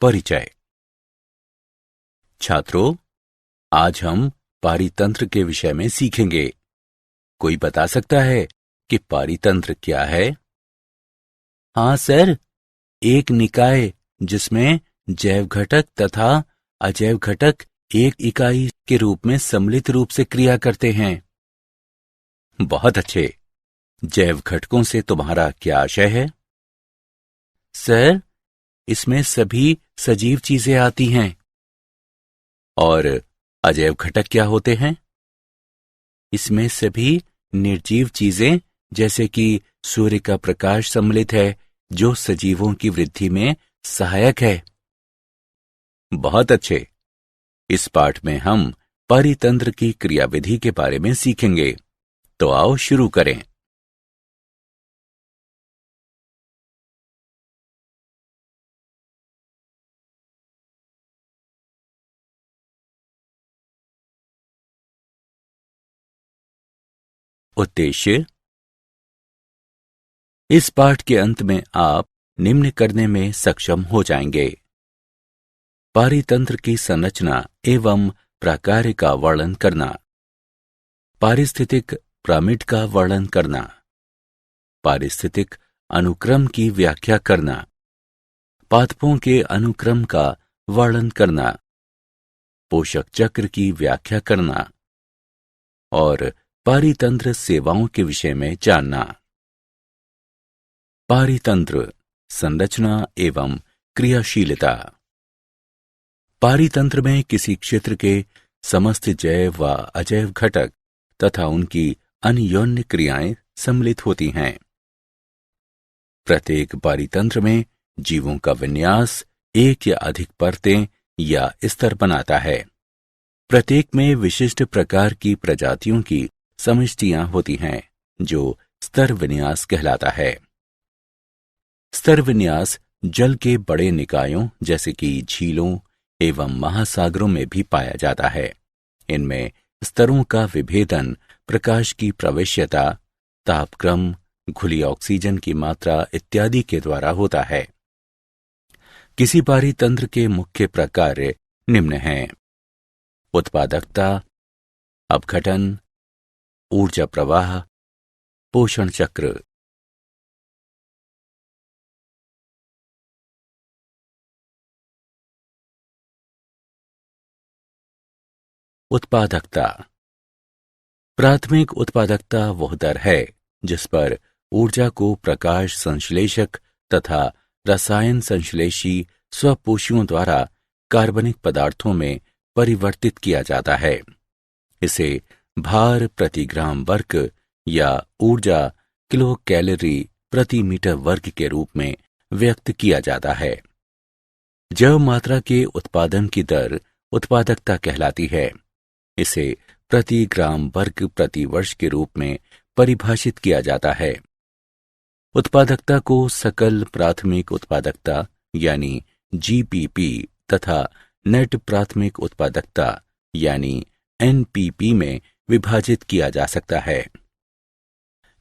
परिचय। छात्रों, आज हम पारितंत्र के विषय में सीखेंगे। कोई बता सकता है कि पारितंत्र क्या है? हाँ सर, एक निकाय जिसमें जैव घटक तथा अजैव घटक एक इकाई के रूप में सम्मिलित रूप से क्रिया करते हैं। बहुत अच्छे। जैव घटकों से तुम्हारा क्या आशय है? सर, इसमें सभी सजीव चीजें आती हैं। और अजैव घटक क्या होते हैं? इसमें सभी निर्जीव चीजें जैसे कि सूर्य का प्रकाश सम्मिलित है, जो सजीवों की वृद्धि में सहायक है। बहुत अच्छे। इस पाठ में हम पारितंत्र की क्रियाविधि के बारे में सीखेंगे। तो आओ शुरू करें। उद्देश्य। इस पाठ के अंत में आप निम्न करने में सक्षम हो जाएंगे: पारितंत्र की संरचना एवं प्रकार्य का वर्णन करना, पारिस्थितिक पिरामिड का वर्णन करना, पारिस्थितिक अनुक्रम की व्याख्या करना, पादपों के अनुक्रम का वर्णन करना, पोषक चक्र की व्याख्या करना और पारितंत्र सेवाओं के विषय में जानना। पारितंत्र संरचना एवं क्रियाशीलता। पारितंत्र में किसी क्षेत्र के समस्त जैव व अजैव घटक तथा उनकी अन्योन्य क्रियाएं सम्मिलित होती हैं। प्रत्येक पारितंत्र में जीवों का विन्यास एक या अधिक परतें या स्तर बनाता है। प्रत्येक में विशिष्ट प्रकार की प्रजातियों की समष्टियां होती हैं, जो स्तर विन्यास कहलाता है। स्तर विन्यास जल के बड़े निकायों जैसे कि झीलों एवं महासागरों में भी पाया जाता है। इनमें स्तरों का विभेदन प्रकाश की प्रवेश्यता, तापक्रम, घुली ऑक्सीजन की मात्रा इत्यादि के द्वारा होता है। किसी पारितंत्र के मुख्य प्रकार्य निम्न हैं: उत्पादकता, अपघटन, ऊर्जा प्रवाह, पोषण चक्र। उत्पादकता। प्राथमिक उत्पादकता वह दर है जिस पर ऊर्जा को प्रकाश संश्लेषक तथा रसायन संश्लेषी स्वपोषियों द्वारा कार्बनिक पदार्थों में परिवर्तित किया जाता है। इसे भार प्रति ग्राम वर्ग या ऊर्जा किलो कैलोरी प्रति मीटर वर्ग के रूप में व्यक्त किया जाता है। जैव मात्रा के उत्पादन की दर उत्पादकता कहलाती है। इसे प्रति ग्राम वर्ग प्रति वर्ष के रूप में परिभाषित किया जाता है। उत्पादकता को सकल प्राथमिक उत्पादकता यानी जीपीपी तथा नेट प्राथमिक उत्पादकता यानी एनपीपी में विभाजित किया जा सकता है।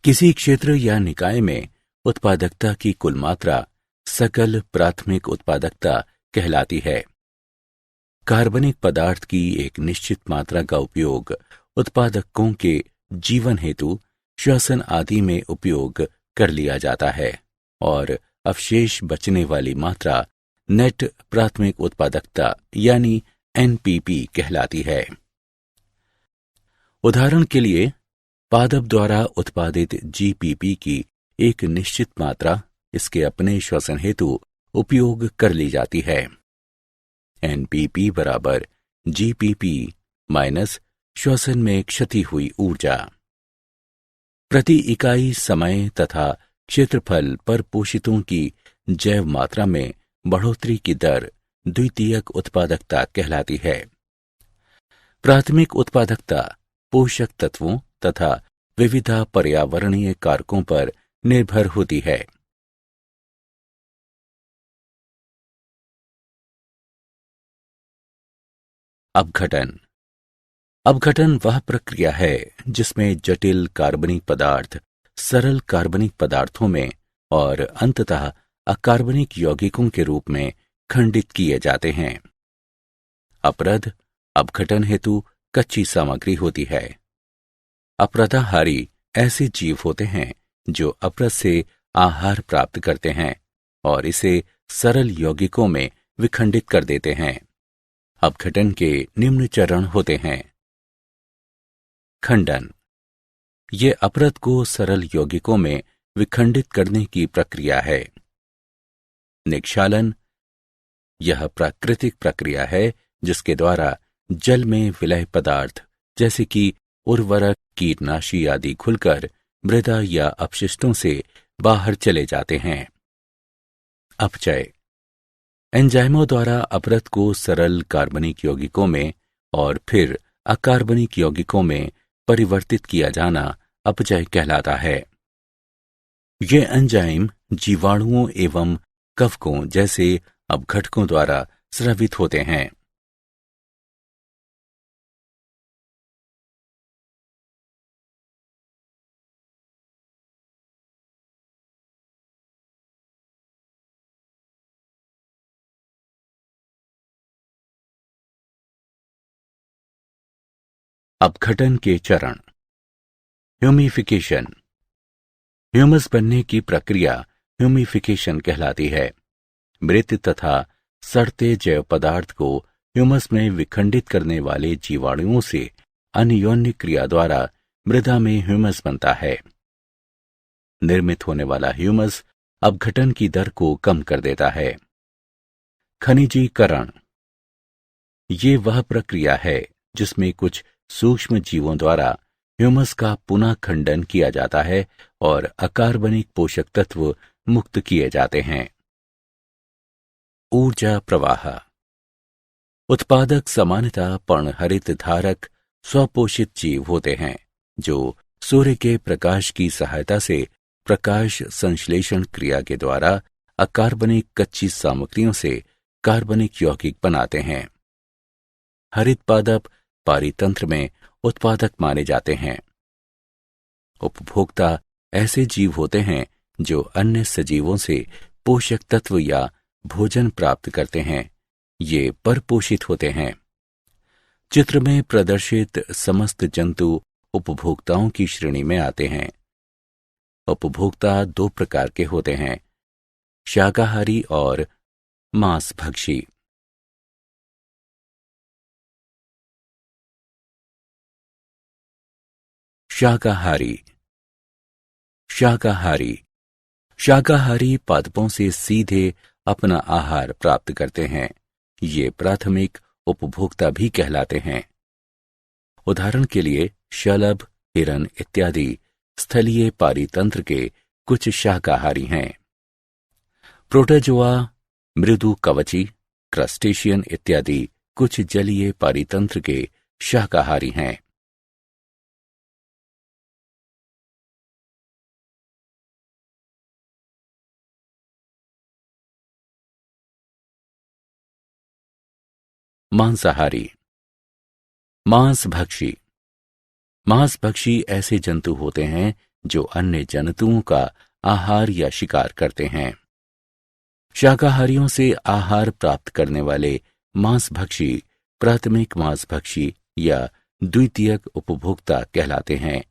किसी क्षेत्र या निकाय में उत्पादकता की कुल मात्रा सकल प्राथमिक उत्पादकता कहलाती है। कार्बनिक पदार्थ की एक निश्चित मात्रा का उपयोग उत्पादकों के जीवन हेतु श्वसन आदि में उपयोग कर लिया जाता है और अवशेष बचने वाली मात्रा नेट प्राथमिक उत्पादकता यानी एनपीपी कहलाती है। उदाहरण के लिए, पादप द्वारा उत्पादित जीपीपी की एक निश्चित मात्रा इसके अपने श्वसन हेतु उपयोग कर ली जाती है। एनपीपी बराबर जीपीपी माइनस श्वसन में क्षति हुई ऊर्जा। प्रति इकाई समय तथा क्षेत्रफल पर पोषितों की जैव मात्रा में बढ़ोतरी की दर द्वितीयक उत्पादकता कहलाती है। प्राथमिक उत्पादकता पोषक तत्वों तथा विविधा पर्यावरणीय कारकों पर निर्भर होती है। अपघटन। अपघटन वह प्रक्रिया है जिसमें जटिल कार्बनिक पदार्थ सरल कार्बनिक पदार्थों में और अंततः अकार्बनिक यौगिकों के रूप में खंडित किए जाते हैं। अपरद अपघटन हेतु कच्ची सामग्री होती है। अपरदाहारी ऐसे जीव होते हैं जो अपरद से आहार प्राप्त करते हैं और इसे सरल यौगिकों में विखंडित कर देते हैं। अपघटन के निम्न चरण होते हैं। खंडन, ये अपरद को सरल यौगिकों में विखंडित करने की प्रक्रिया है। निक्षालन, यह प्राकृतिक प्रक्रिया है जिसके द्वारा जल में विलय पदार्थ जैसे कि उर्वरक, कीटनाशी आदि खुलकर मृदा या अपशिष्टों से बाहर चले जाते हैं। अपचय, एंजाइमों द्वारा अपरद को सरल कार्बनिक यौगिकों में और फिर अकार्बनिक यौगिकों में परिवर्तित किया जाना अपचय कहलाता है। ये एंजाइम जीवाणुओं एवं कवकों जैसे अपघटकों द्वारा स्रावित होते हैं। अपघटन के चरण। ह्यूमिफिकेशन, ह्यूमस बनने की प्रक्रिया ह्यूमिफिकेशन कहलाती है। मृत तथा सड़ते जैव पदार्थ को ह्यूमस में विखंडित करने वाले जीवाणुओं से अन्योन्य क्रिया द्वारा मृदा में ह्यूमस बनता है। निर्मित होने वाला ह्यूमस अपघटन की दर को कम कर देता है। खनिजीकरण, ये वह प्रक्रिया है जिसमें कुछ सूक्ष्म जीवों द्वारा ह्यूमस का पुनः खंडन किया जाता है और अकार्बनिक पोषक तत्व मुक्त किए जाते हैं। ऊर्जा प्रवाह, उत्पादक सामान्यतः पर्णहरित धारक स्वपोषित जीव होते हैं जो सूर्य के प्रकाश की सहायता से प्रकाश संश्लेषण क्रिया के द्वारा अकार्बनिक कच्ची सामग्रियों से कार्बनिक यौगिक बनाते हैं। हरित पादप पारितंत्र में उत्पादक माने जाते हैं। उपभोक्ता ऐसे जीव होते हैं जो अन्य सजीवों से पोषक तत्व या भोजन प्राप्त करते हैं। ये परपोषित होते हैं। चित्र में प्रदर्शित समस्त जंतु उपभोक्ताओं की श्रेणी में आते हैं। उपभोक्ता दो प्रकार के होते हैं, शाकाहारी और मांसभक्षी। शाकाहारी, शाकाहारी शाकाहारी पादपों से सीधे अपना आहार प्राप्त करते हैं। ये प्राथमिक उपभोक्ता भी कहलाते हैं। उदाहरण के लिए शलभ, हिरन इत्यादि स्थलीय पारितंत्र के कुछ शाकाहारी हैं। प्रोटोजोआ, मृदु कवची, क्रस्टेशियन इत्यादि कुछ जलीय पारितंत्र के शाकाहारी हैं। मांसाहारी, मांसभक्षी मांसभक्षी ऐसे जंतु होते हैं जो अन्य जंतुओं का आहार या शिकार करते हैं। शाकाहारियों से आहार प्राप्त करने वाले मांसभक्षी प्राथमिक मांसभक्षी या द्वितीयक उपभोक्ता कहलाते हैं,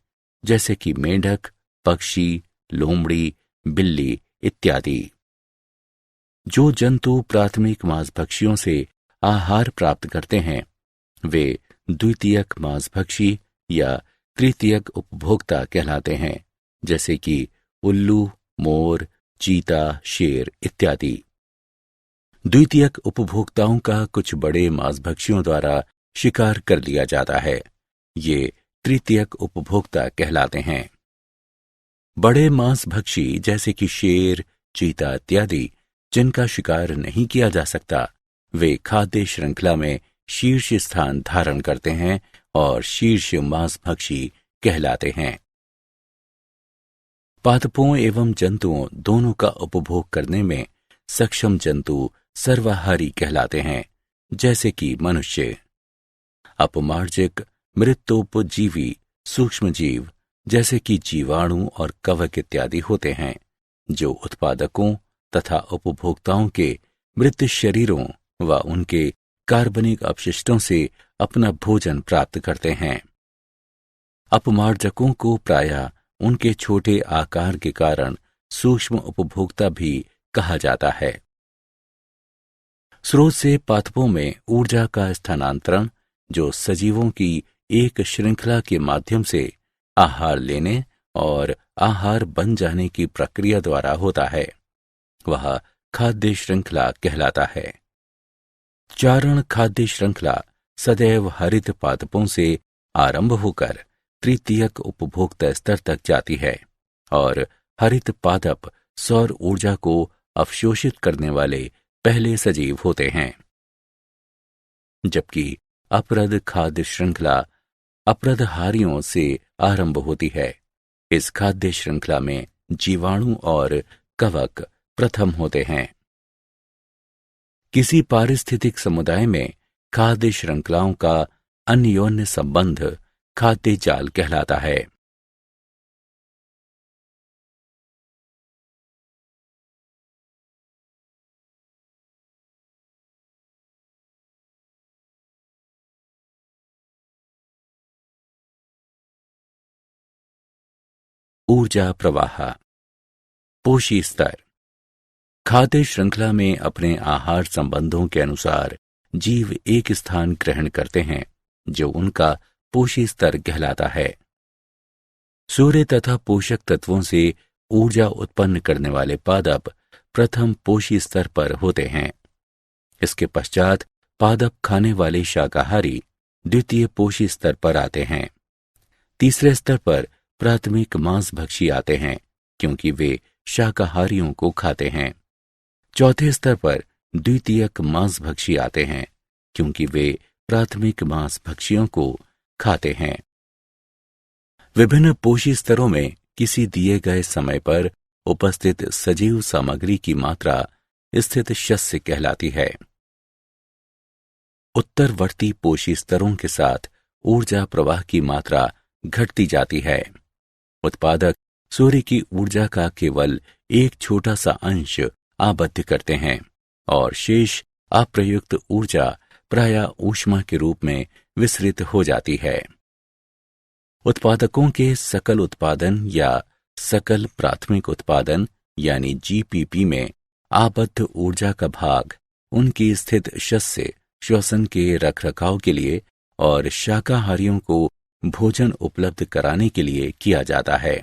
जैसे कि मेंढक, पक्षी, लोमड़ी, बिल्ली इत्यादि। जो जंतु प्राथमिक मांसभक्षियों से आहार प्राप्त करते हैं वे द्वितीयक मांसभक्षी या तृतीयक उपभोक्ता कहलाते हैं, जैसे कि उल्लू, मोर, चीता, शेर इत्यादि। द्वितीयक उपभोक्ताओं का कुछ बड़े मांसभक्षियों द्वारा शिकार कर लिया जाता है। ये तृतीयक उपभोक्ता कहलाते हैं। बड़े मांसभक्षी जैसे कि शेर, चीता इत्यादि जिनका शिकार नहीं किया जा सकता, वे खाद्य श्रृंखला में शीर्ष स्थान धारण करते हैं और शीर्ष मांसभक्षी कहलाते हैं। पादपों एवं जंतुओं दोनों का उपभोग करने में सक्षम जंतु सर्वाहारी कहलाते हैं, जैसे कि मनुष्य। अपमार्जक मृतोपजीवी सूक्ष्म जीव जैसे कि जीवाणु और कवक इत्यादि होते हैं, जो उत्पादकों तथा उपभोक्ताओं के मृत शरीरों व उनके कार्बनिक अपशिष्टों से अपना भोजन प्राप्त करते हैं। अपमार्जकों को प्रायः उनके छोटे आकार के कारण सूक्ष्म उपभोक्ता भी कहा जाता है। स्रोत से पादपों में ऊर्जा का स्थानांतरण, जो सजीवों की एक श्रृंखला के माध्यम से आहार लेने और आहार बन जाने की प्रक्रिया द्वारा होता है, वह खाद्य श्रृंखला कहलाता है। चारण खाद्य श्रृंखला सदैव हरित पादपों से आरंभ होकर तृतीयक उपभोक्ता स्तर तक जाती है और हरित पादप सौर ऊर्जा को अवशोषित करने वाले पहले सजीव होते हैं, जबकि अपरद खाद्य श्रृंखला अपरदहारियों से आरंभ होती है। इस खाद्य श्रृंखला में जीवाणु और कवक प्रथम होते हैं। किसी पारिस्थितिक समुदाय में खाद्य श्रृंखलाओं का अन्योन्य संबंध खाद्य जाल कहलाता है। ऊर्जा प्रवाह। पोषी स्तर। खाद्य श्रृंखला में अपने आहार संबंधों के अनुसार जीव एक स्थान ग्रहण करते हैं जो उनका पोषी स्तर कहलाता है। सूर्य तथा पोषक तत्वों से ऊर्जा उत्पन्न करने वाले पादप प्रथम पोषी स्तर पर होते हैं। इसके पश्चात पादप खाने वाले शाकाहारी द्वितीय पोषी स्तर पर आते हैं। तीसरे स्तर पर प्राथमिक मांसभक्षी आते हैं, क्योंकि वे शाकाहारियों को खाते हैं। चौथे स्तर पर द्वितीयक मांसभक्षी आते हैं, क्योंकि वे प्राथमिक मांसभक्षियों को खाते हैं। विभिन्न पोषी स्तरों में किसी दिए गए समय पर उपस्थित सजीव सामग्री की मात्रा स्थित शस्य कहलाती है। उत्तरवर्ती पोषी स्तरों के साथ ऊर्जा प्रवाह की मात्रा घटती जाती है। उत्पादक सूर्य की ऊर्जा का केवल एक छोटा सा अंश आबद्ध करते हैं और शेष अप्रयुक्त ऊर्जा प्रायः ऊष्मा के रूप में विसरित हो जाती है। उत्पादकों के सकल उत्पादन या सकल प्राथमिक उत्पादन यानी जीपीपी में आबद्ध ऊर्जा का भाग उनकी स्थित शस्य श्वसन के रखरखाव के लिए और शाकाहारियों को भोजन उपलब्ध कराने के लिए किया जाता है।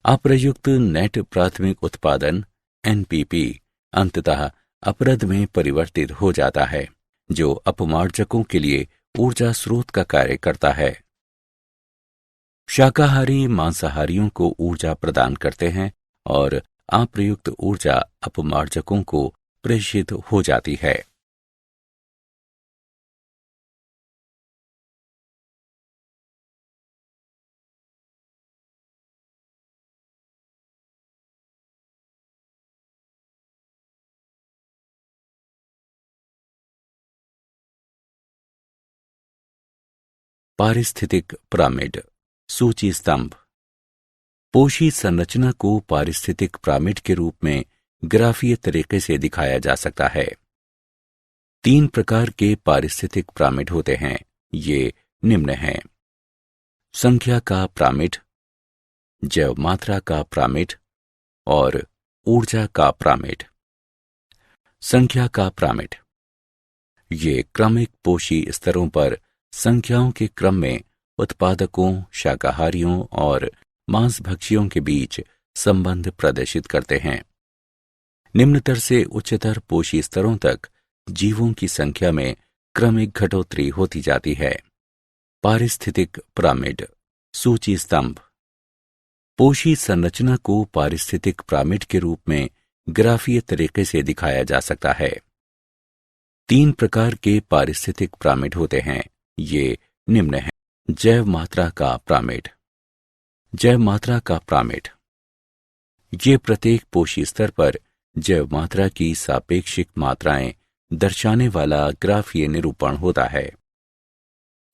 अप्रयुक्त नेट प्राथमिक उत्पादन एनपीपी अंततः अपरद में परिवर्तित हो जाता है, जो अपमार्जकों के लिए ऊर्जा स्रोत का कार्य करता है। शाकाहारी मांसाहारियों को ऊर्जा प्रदान करते हैं और अप्रयुक्त ऊर्जा अपमार्जकों को प्रेषित हो जाती है। पारिस्थितिक पिरामिड सूची स्तंभ। पोषी संरचना को पारिस्थितिक पिरामिड के रूप में ग्राफीय तरीके से दिखाया जा सकता है। 3 प्रकार के पारिस्थितिक पिरामिड होते हैं। ये निम्न हैं: संख्या का पिरामिड, जैव मात्रा का पिरामिड और ऊर्जा का पिरामिड। संख्या का पिरामिड ये क्रमिक पोषी स्तरों पर संख्याओं के क्रम में उत्पादकों, शाकाहारियों और मांसभक्षियों के बीच संबंध प्रदर्शित करते हैं। निम्नतर से उच्चतर पोषी स्तरों तक जीवों की संख्या में क्रमिक घटोत्तरी होती जाती है। पारिस्थितिक पिरामिड सूची स्तंभ। पोषी संरचना को पारिस्थितिक पिरामिड के रूप में ग्राफीय तरीके से दिखाया जा सकता है। 3 प्रकार के पारिस्थितिक पिरामिड होते हैं। ये निम्न हैं: जैव मात्रा का पिरामिड। जैव मात्रा का पिरामिड ये प्रत्येक पोषी स्तर पर जैव मात्रा की सापेक्षिक मात्राएं दर्शाने वाला ग्राफीय निरूपण होता है।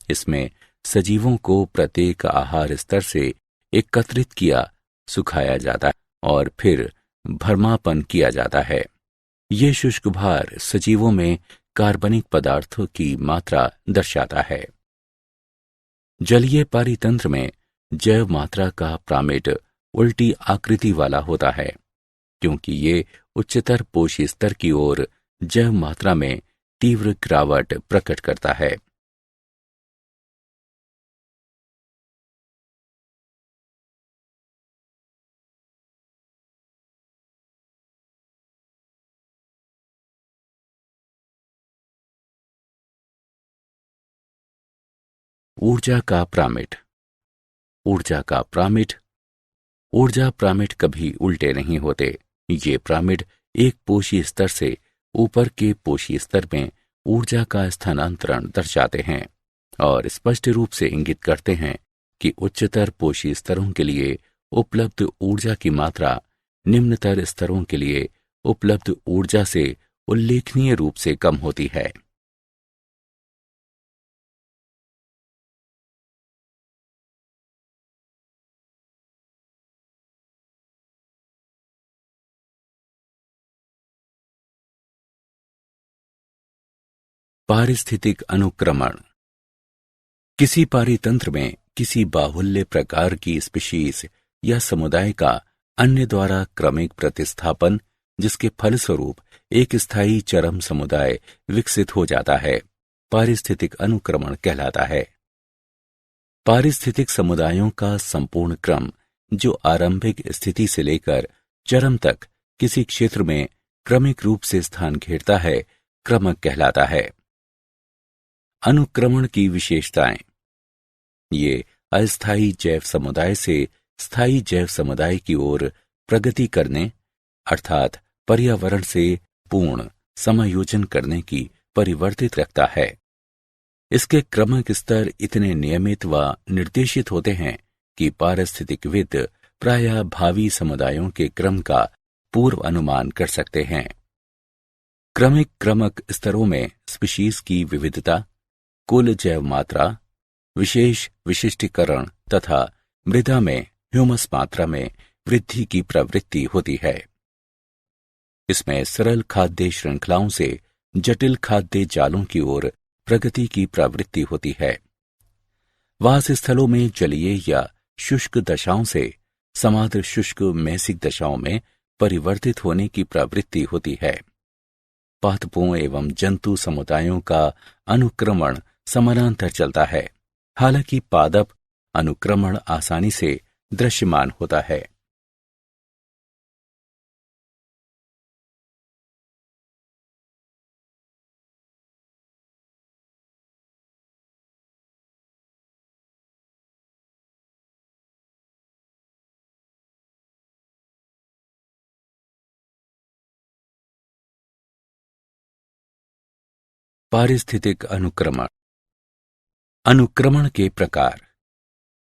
इसमें सजीवों को प्रत्येक आहार स्तर से एकत्रित किया, सुखाया जाता है और फिर भरमापन किया जाता है। ये शुष्क भार सजीवों में कार्बनिक पदार्थों की मात्रा दर्शाता है। जलीय पारितंत्र में जैव मात्रा का प्रामिड उल्टी आकृति वाला होता है, क्योंकि ये उच्चतर पोषी स्तर की ओर जैव मात्रा में तीव्र गिरावट प्रकट करता है। ऊर्जा का प्रामिड। ऊर्जा का प्रामिड। ऊर्जा प्रामिड कभी उल्टे नहीं होते। ये प्रामिड एक पोषी स्तर से ऊपर के पोषी स्तर में ऊर्जा का स्थानांतरण दर्शाते हैं और स्पष्ट रूप से इंगित करते हैं कि उच्चतर पोषी स्तरों के लिए उपलब्ध ऊर्जा की मात्रा निम्नतर स्तरों के लिए उपलब्ध ऊर्जा से उल्लेखनीय रूप से कम होती है। पारिस्थितिक अनुक्रमण। किसी पारितंत्र में किसी बाहुल्य प्रकार की स्पीशीज या समुदाय का अन्य द्वारा क्रमिक प्रतिस्थापन, जिसके फलस्वरूप एक स्थायी चरम समुदाय विकसित हो जाता है, पारिस्थितिक अनुक्रमण कहलाता है। पारिस्थितिक समुदायों का संपूर्ण क्रम, जो आरंभिक स्थिति से लेकर चरम तक किसी क्षेत्र में क्रमिक रूप से स्थान घेरता है, क्रमक कहलाता है। अनुक्रमण की विशेषताएं। ये अस्थायी जैव समुदाय से स्थायी जैव समुदाय की ओर प्रगति करने, अर्थात पर्यावरण से पूर्ण समायोजन करने की परिवर्तित रखता है। इसके क्रमक स्तर इतने नियमित व निर्देशित होते हैं कि पारिस्थितिकविद प्रायः भावी समुदायों के क्रम का पूर्व अनुमान कर सकते हैं। क्रमिक क्रमक स्तरों में स्पीशीज की विविधता, कुल जैव मात्रा, विशेष विशिष्टीकरण तथा मृदा में ह्यूमस मात्रा में वृद्धि की प्रवृत्ति होती है। इसमें सरल खाद्य श्रृंखलाओं से जटिल खाद्य जालों की ओर प्रगति की प्रवृत्ति होती है। वास स्थलों में जलीय या शुष्क दशाओं से समाद्र शुष्क मैसिक दशाओं में परिवर्तित होने की प्रवृत्ति होती है। पादपों एवं जंतु समुदायों का अनुक्रमण समानांतर चलता है, हालांकि पादप अनुक्रमण आसानी से दृश्यमान होता है। पारिस्थितिक अनुक्रमण। अनुक्रमण के प्रकार।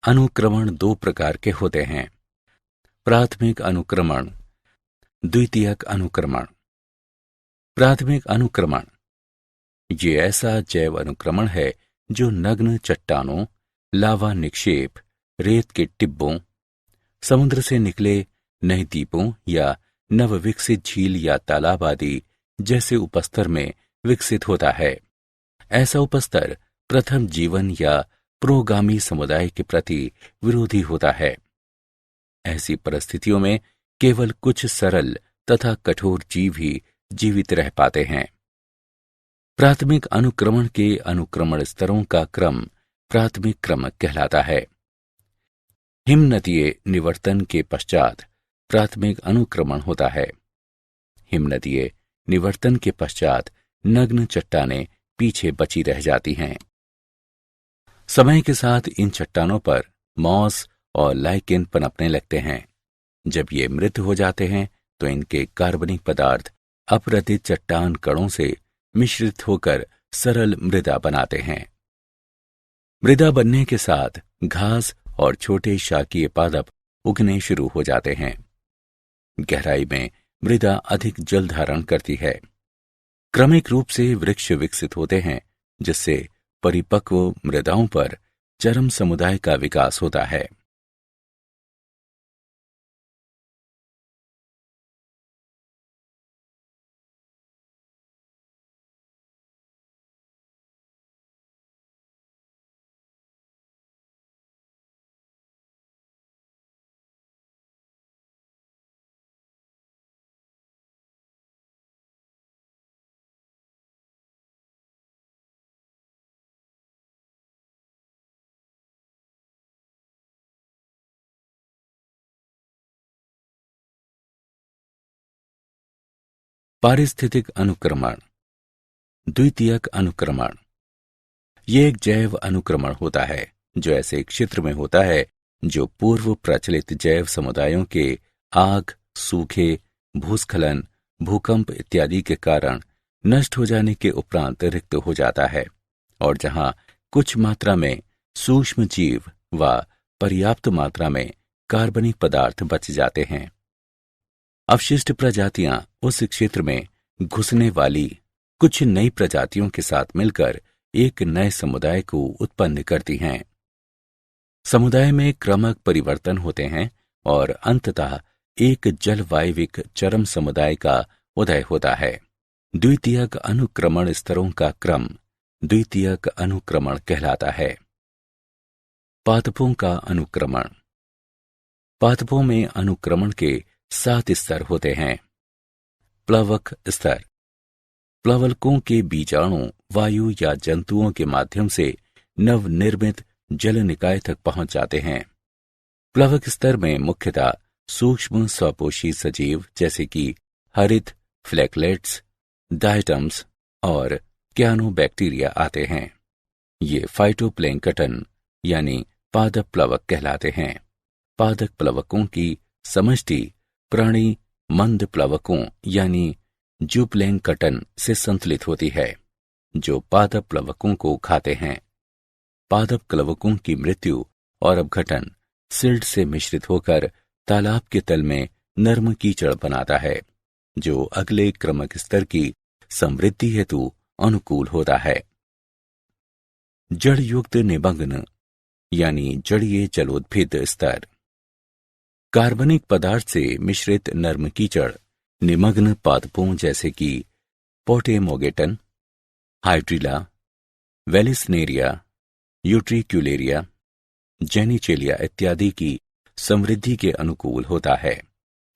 अनुक्रमण दो प्रकार के होते हैं: प्राथमिक अनुक्रमण, द्वितीयक अनुक्रमण। प्राथमिक अनुक्रमण ये ऐसा जैव अनुक्रमण है जो नग्न चट्टानों, लावा निक्षेप, रेत के टिब्बों, समुद्र से निकले नए द्वीपों या नवविकसित झील या तालाब आदि जैसे उपस्तर में विकसित होता है। ऐसा उपस्तर प्रथम जीवन या प्रोगामी समुदाय के प्रति विरोधी होता है। ऐसी परिस्थितियों में केवल कुछ सरल तथा कठोर जीव ही जीवित रह पाते हैं। प्राथमिक अनुक्रमण के अनुक्रमण स्तरों का क्रम प्राथमिक क्रमक कहलाता है। हिमनदीय निवर्तन के पश्चात प्राथमिक अनुक्रमण होता है। हिमनदीय निवर्तन के पश्चात नग्न चट्टानें पीछे बची रह जाती हैं। समय के साथ इन चट्टानों पर मॉस और लाइकेन पनपने लगते हैं। जब ये मृत हो जाते हैं तो इनके कार्बनिक पदार्थ अपरदित चट्टान कणों से मिश्रित होकर सरल मृदा बनाते हैं। मृदा बनने के साथ घास और छोटे शाकीय पादप उगने शुरू हो जाते हैं। गहराई में मृदा अधिक जल धारण करती है। क्रमिक रूप से वृक्ष विकसित होते हैं, जिससे परिपक्व मृदाओं पर चरम समुदाय का विकास होता है। पारिस्थितिक अनुक्रमण। द्वितीयक अनुक्रमण ये एक जैव अनुक्रमण होता है जो ऐसे क्षेत्र में होता है जो पूर्व प्रचलित जैव समुदायों के आग, सूखे, भूस्खलन, भूकंप इत्यादि के कारण नष्ट हो जाने के उपरांत रिक्त हो जाता है और जहां कुछ मात्रा में सूक्ष्म जीव व पर्याप्त मात्रा में कार्बनिक पदार्थ बच जाते हैं। अवशिष्ट प्रजातियां उस क्षेत्र में घुसने वाली कुछ नई प्रजातियों के साथ मिलकर एक नए समुदाय को उत्पन्न करती हैं। समुदाय में क्रमक परिवर्तन होते हैं और अंततः एक जलवायविक चरम समुदाय का उदय होता है। द्वितीयक अनुक्रमण स्तरों का क्रम द्वितीयक अनुक्रमण कहलाता है। पादपों का अनुक्रमण। पादपों में अनुक्रमण के 7 स्तर होते हैं। प्लवक स्तर। प्लवकों के बीजाणु वायु या जंतुओं के माध्यम से नवनिर्मित जल निकाय तक पहुंच जाते हैं। प्लवक स्तर में मुख्यतः सूक्ष्म स्वपोषी सजीव जैसे कि हरित, फ्लैकलेट्स, डायटम्स और क्यानोबैक्टीरिया आते हैं। ये फाइटोप्लैंक्टन यानी पादप प्लवक कहलाते हैं। पादप प्लवकों की समष्टि प्राणी मंद प्लवकों यानी जूप्लैंक्टन से संतुलित होती है जो पादप प्लवकों को खाते हैं। पादप प्लवकों की मृत्यु और अपघटन सिल्ट से मिश्रित होकर तालाब के तल में नर्म कीचड़ बनाता है जो अगले क्रमक स्तर की समृद्धि हेतु अनुकूल होता है। जड़ युक्त निमग्न यानी जड़ीय जलोद्भिद स्तर। कार्बनिक पदार्थ से मिश्रित नर्म कीचड़ निमग्न पादपों जैसे कि पोटेमोगेटन, हाइड्रिला, वेलिसनेरिया, यूट्रिक्युलेरिया, जेनिचेलिया इत्यादि की समृद्धि के अनुकूल होता है।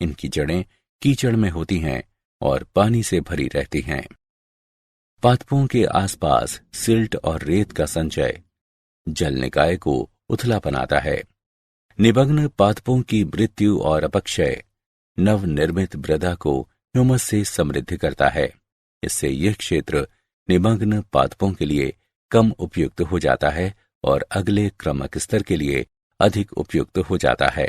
इनकी जड़ें कीचड़ में होती हैं और पानी से भरी रहती हैं। पादपों के आसपास सिल्ट और रेत का संचय जल निकाय को उथला बनाता है। निमग्न पादपों की मृत्यु और अपक्षय नवनिर्मित मृदा को ह्यूमस से समृद्ध करता है। इससे यह क्षेत्र निमग्न पादपों के लिए कम उपयुक्त हो जाता है और अगले क्रमक स्तर के लिए अधिक उपयुक्त हो जाता है।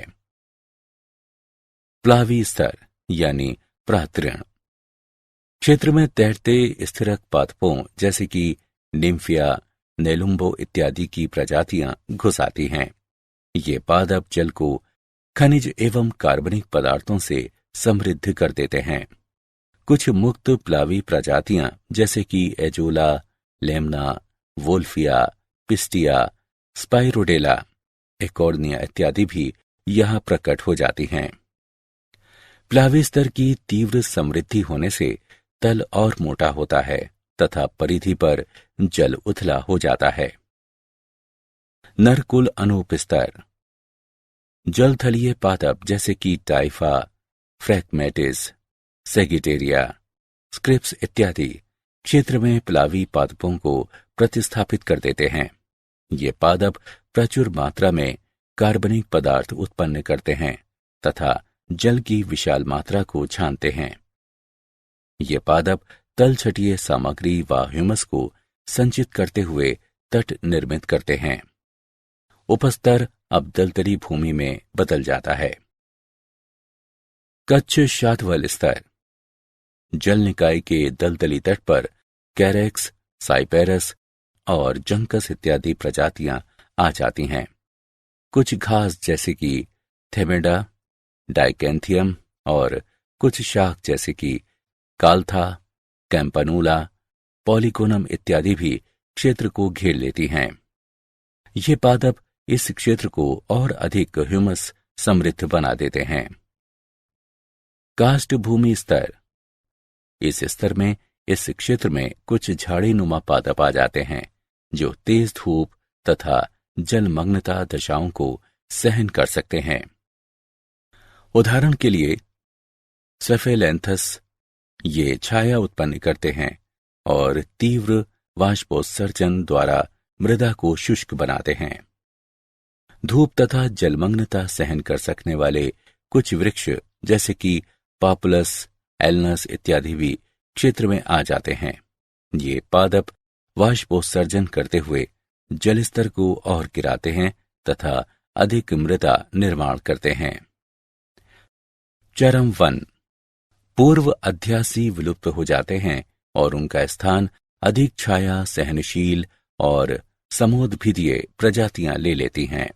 प्लावी स्तर यानी प्रातृण। क्षेत्र में तैरते स्थिरक पादपों जैसे कि निम्फिया, नेलुम्बो इत्यादि की प्रजातियां घुस आती हैं। ये पादप जल को खनिज एवं कार्बनिक पदार्थों से समृद्ध कर देते हैं। कुछ मुक्त प्लावी प्रजातियां जैसे कि Azolla, Lemna, Wolffia, Pistia, Spirodela, Eichhornia इत्यादि भी यहां प्रकट हो जाती हैं। प्लावी स्तर की तीव्र समृद्धि होने से तल और मोटा होता है तथा परिधि पर जल उथला हो जाता है। नरकुल अनूप स्तर। जलथलीय पादप जैसे कि टाइफा, फ्रैगमेटिस, सेगिटेरिया, स्क्रिप्स इत्यादि क्षेत्र में प्लावी पादपों को प्रतिस्थापित कर देते हैं। ये पादप प्रचुर मात्रा में कार्बनिक पदार्थ उत्पन्न करते हैं तथा जल की विशाल मात्रा को छानते हैं। ये पादप तलछटीय सामग्री व ह्यूमस को संचित करते हुए तट निर्मित करते हैं। उपस्तर अब दलदली भूमि में बदल जाता है। कच्छ शातवल स्तर। जल निकाय के दलदली तट पर कैरेक्स, साइपेरस और जंकस इत्यादि प्रजातियां आ जाती हैं। कुछ घास जैसे कि थेमेडा, डाइकेंथियम और कुछ शाख जैसे कि काल्था, कैंपनूला, पॉलीगोनम इत्यादि भी क्षेत्र को घेर लेती हैं। ये पादप इस क्षेत्र को और अधिक ह्यूमस समृद्ध बना देते हैं। काष्ठ भूमि स्तर। इस स्तर में इस क्षेत्र में कुछ झाड़ीनुमा पादप आ जाते हैं जो तेज धूप तथा जलमग्नता दशाओं को सहन कर सकते हैं। उदाहरण के लिए सेफेलेंथस ये छाया उत्पन्न करते हैं और तीव्र वाष्पोत्सर्जन द्वारा मृदा को शुष्क बनाते हैं। धूप तथा जलमग्नता सहन कर सकने वाले कुछ वृक्ष जैसे कि पापुलस, एलनस इत्यादि भी क्षेत्र में आ जाते हैं। ये पादप वाष्पोत्सर्जन करते हुए जलस्तर को और गिराते हैं तथा अधिक मृदा निर्माण करते हैं। चरम वन पूर्व अध्यासी विलुप्त हो जाते हैं और उनका स्थान अधिक छाया सहनशील और समोद्भिदीय प्रजातियां ले लेती हैं।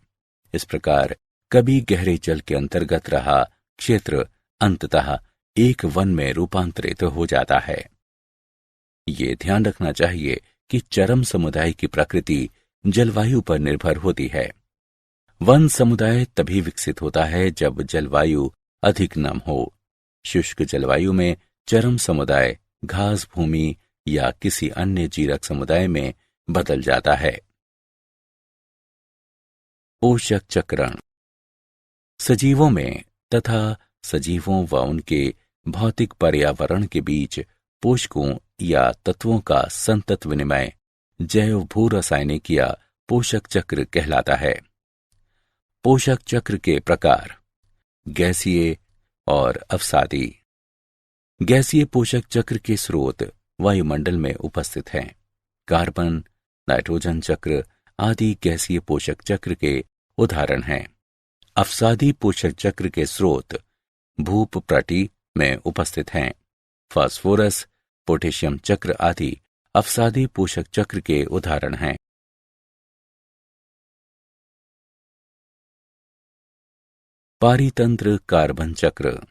इस प्रकार कभी गहरे जल के अंतर्गत रहा क्षेत्र अंततः एक वन में रूपांतरित हो जाता है। ये ध्यान रखना चाहिए कि चरम समुदाय की प्रकृति जलवायु पर निर्भर होती है। वन समुदाय तभी विकसित होता है जब जलवायु अधिक नम हो। शुष्क जलवायु में चरम समुदाय घास भूमि या किसी अन्य जीरक समुदाय में बदल जाता है। पोषक चक्रण सजीवों में तथा सजीवों व उनके भौतिक पर्यावरण के बीच पोषकों या तत्वों का संतत विनिमय जैव भू रासायनिक या पोषक चक्र कहलाता है। पोषक चक्र के प्रकार गैसीय और अवसादी। गैसीय पोषक चक्र के स्रोत वायुमंडल में उपस्थित हैं। कार्बन, नाइट्रोजन चक्र आदि गैसीय पोषक चक्र के उदाहरण हैं। अवसादी पोषक चक्र के स्रोत भूपप्रटी में उपस्थित हैं। फास्फोरस, पोटेशियम चक्र आदि अवसादी पोषक चक्र के उदाहरण हैं। पारितंत्र कार्बन चक्र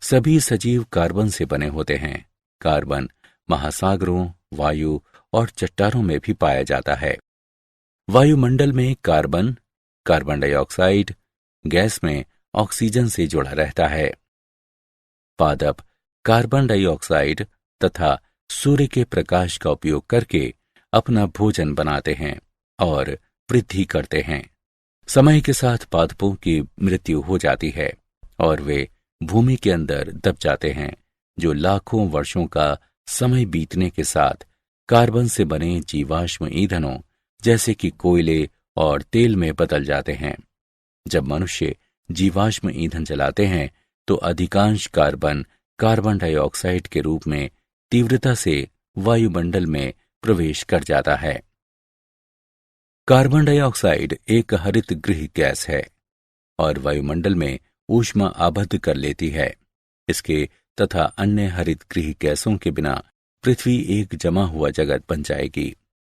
सभी सजीव कार्बन से बने होते हैं। कार्बन महासागरों, वायु और चट्टानों में भी पाया जाता है। वायुमंडल में कार्बन, कार्बन डाइऑक्साइड गैस में ऑक्सीजन से जुड़ा रहता है। पादप कार्बन डाइऑक्साइड तथा सूर्य के प्रकाश का उपयोग करके अपना भोजन बनाते हैं और वृद्धि करते हैं। समय के साथ पादपों की मृत्यु हो जाती है और वे भूमि के अंदर दब जाते हैं, जो लाखों वर्षों का समय बीतने के साथ कार्बन से बने जीवाश्म ईंधनों जैसे कि कोयले और तेल में बदल जाते हैं। जब मनुष्य जीवाश्म ईंधन जलाते हैं तो अधिकांश कार्बन कार्बन डाइऑक्साइड के रूप में तीव्रता से वायुमंडल में प्रवेश कर जाता है। कार्बन डाइऑक्साइड एक हरित गृह गैस है और वायुमंडल में ऊष्मा आबद्ध कर लेती है। इसके तथा अन्य हरित गृह गैसों के बिना पृथ्वी एक जमा हुआ जगत बन जाएगी।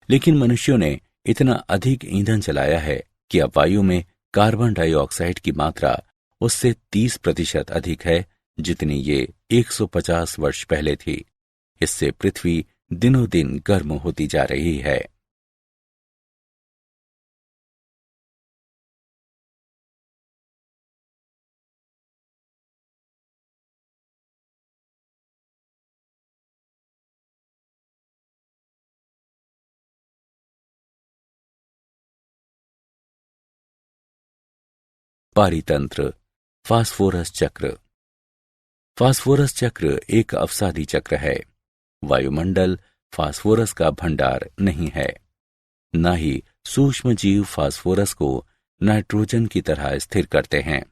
लेकिन मनुष्यों ने इतना अधिक ईंधन जलाया है कि अब वायु में कार्बन डाइऑक्साइड की मात्रा उससे 30% अधिक है, जितनी ये 150 वर्ष पहले थी। इससे पृथ्वी दिनों दिन गर्म होती जा रही है। पारितंत्र फास्फोरस चक्र। फास्फोरस चक्र एक अवसादी चक्र है। वायुमंडल फास्फोरस का भंडार नहीं है। न ही सूक्ष्म जीव फास्फोरस को नाइट्रोजन की तरह स्थिर करते हैं।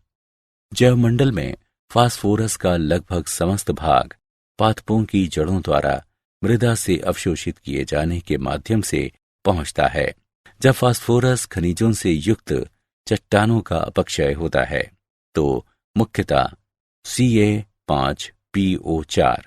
जैवमंडल में फास्फोरस का लगभग समस्त भाग पादपों की जड़ों द्वारा मृदा से अवशोषित किए जाने के माध्यम से पहुंचता है। जब फास्फोरस खनिजों से युक्त चट्टानों का अपक्षय होता है तो मुख्यतः Ca5PO4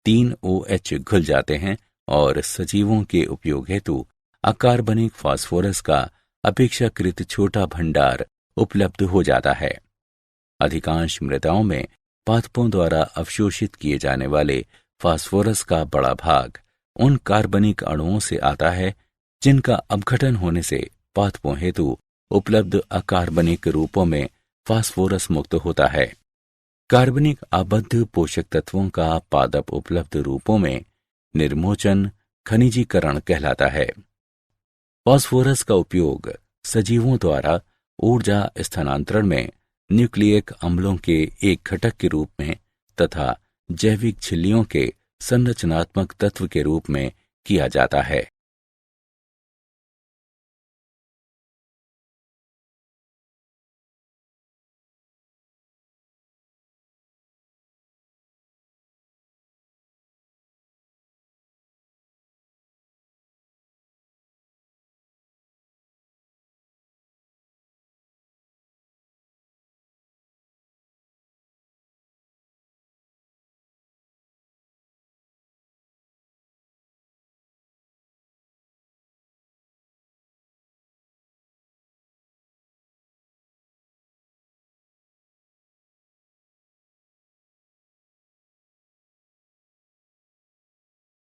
3OH घुल जाते हैं और सजीवों के उपयोग हेतु अकार्बनिक फास्फोरस का अपेक्षाकृत छोटा भंडार उपलब्ध हो जाता है। अधिकांश मृदाओं में पादपों द्वारा अवशोषित किए जाने वाले फास्फोरस का बड़ा भाग उन कार्बनिक अणुओं से आता है जिनका अपघटन होने से पादपों हेतु उपलब्ध अकार्बनिक रूपों में फास्फोरस मुक्त होता है। कार्बनिक आबद्ध पोषक तत्वों का पादप उपलब्ध रूपों में निर्मोचन खनिजीकरण कहलाता है। फास्फोरस का उपयोग सजीवों द्वारा ऊर्जा स्थानांतरण में न्यूक्लियिक अम्लों के एक घटक के रूप में तथा जैविक झिल्लियों के संरचनात्मक तत्व के रूप में किया जाता है।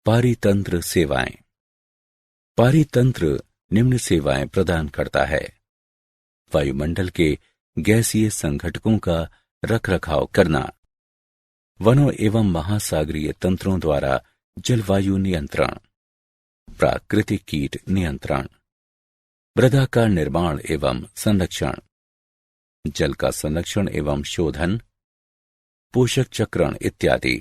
पारितंत्र सेवाएं। पारितंत्र निम्न सेवाएं प्रदान करता है: वायुमंडल के गैसीय संघटकों का रखरखाव करना, वनों एवं महासागरीय तंत्रों द्वारा जलवायु नियंत्रण, प्राकृतिक कीट नियंत्रण, मृदा का निर्माण एवं संरक्षण, जल का संरक्षण एवं शोधन, पोषक चक्रण इत्यादि।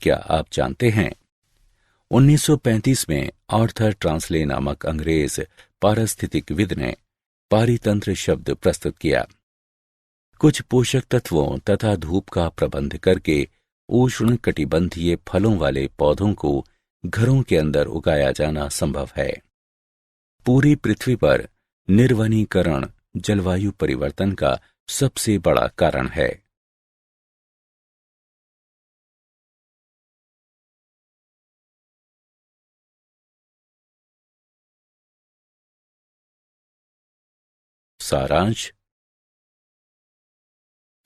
क्या आप जानते हैं 1935 में आर्थर ट्रांसले नामक अंग्रेज पारिस्थितिकविद ने पारितंत्र शब्द प्रस्तुत किया। कुछ पोषक तत्वों तथा धूप का प्रबंध करके उष्ण कटिबंधीय फलों वाले पौधों को घरों के अंदर उगाया जाना संभव है। पूरी पृथ्वी पर निर्वनीकरण जलवायु परिवर्तन का सबसे बड़ा कारण है। सारांश।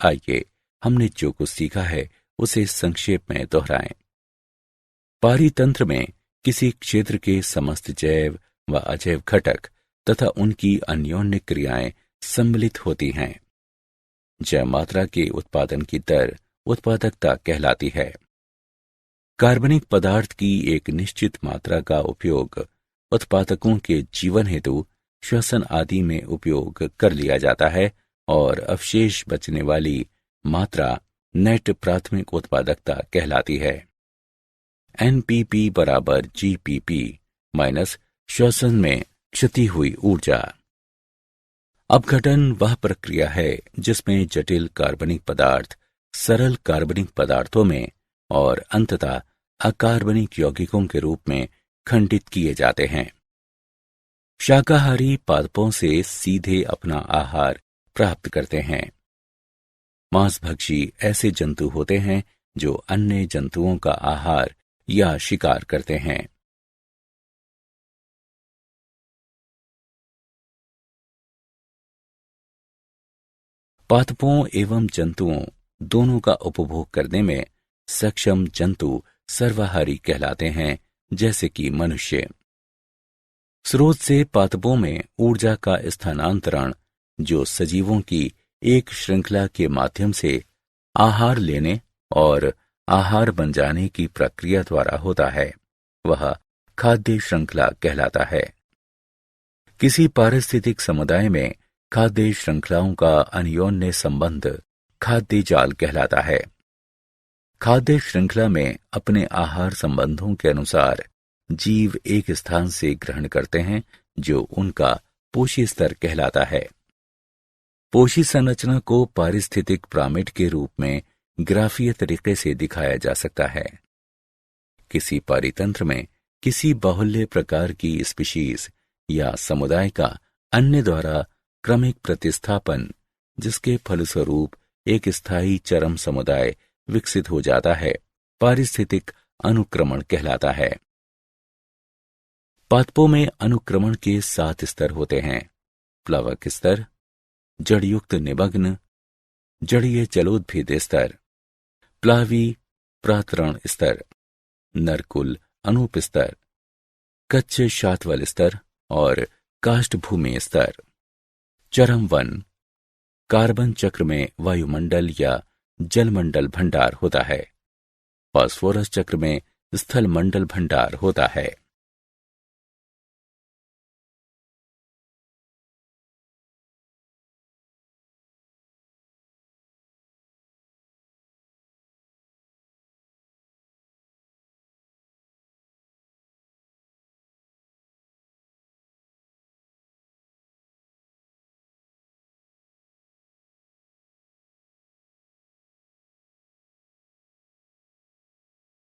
आइए हमने जो कुछ सीखा है उसे संक्षेप में दोहराएं। पारितंत्र में किसी क्षेत्र के समस्त जैव व अजैव घटक तथा उनकी अन्योन्य क्रियाएं सम्मिलित होती हैं। जैव मात्रा के उत्पादन की दर उत्पादकता कहलाती है। कार्बनिक पदार्थ की एक निश्चित मात्रा का उपयोग उत्पादकों के जीवन हेतु श्वसन आदि में उपयोग कर लिया जाता है और अवशेष बचने वाली मात्रा नेट प्राथमिक उत्पादकता कहलाती है। एनपीपी बराबर जीपीपी माइनस श्वसन में क्षति हुई ऊर्जा। अपघटन वह प्रक्रिया है जिसमें जटिल कार्बनिक पदार्थ सरल कार्बनिक पदार्थों में और अंततः अकार्बनिक यौगिकों के रूप में खंडित किए जाते हैं। शाकाहारी पादपों से सीधे अपना आहार प्राप्त करते हैं। मांसभक्षी ऐसे जंतु होते हैं जो अन्य जंतुओं का आहार या शिकार करते हैं। पादपों एवं जंतुओं दोनों का उपभोग करने में सक्षम जंतु सर्वाहारी कहलाते हैं, जैसे कि मनुष्य। स्रोत से पादपों में ऊर्जा का स्थानांतरण जो सजीवों की एक श्रृंखला के माध्यम से आहार लेने और आहार बन जाने की प्रक्रिया द्वारा होता है, वह खाद्य श्रृंखला कहलाता है। किसी पारिस्थितिक समुदाय में खाद्य श्रृंखलाओं का अन्योन्य संबंध खाद्य जाल कहलाता है। खाद्य श्रृंखला में अपने आहार संबंधों के अनुसार जीव एक स्थान से ग्रहण करते हैं जो उनका पोषी स्तर कहलाता है। पोषी संरचना को पारिस्थितिक पिरामिड के रूप में ग्राफीय तरीके से दिखाया जा सकता है। किसी पारितंत्र में किसी बाहुल्य प्रकार की स्पीशीज या समुदाय का अन्य द्वारा क्रमिक प्रतिस्थापन, जिसके फलस्वरूप एक स्थायी चरम समुदाय विकसित हो जाता है, पारिस्थितिक अनुक्रमण कहलाता है। पादपों में अनुक्रमण के 7 स्तर होते हैं: प्लवक स्तर, जड़युक्त निमग्न, जड़ीय जलोद्भिद स्तर, प्लावी प्रातरण स्तर, नरकुल अनूप स्तर, कच्छ शातवल स्तर और काष्ठभूमि स्तर। चरम वन कार्बन चक्र में वायुमंडल या जलमंडल भंडार होता है। फास्फोरस चक्र में स्थल मंडल भंडार होता है।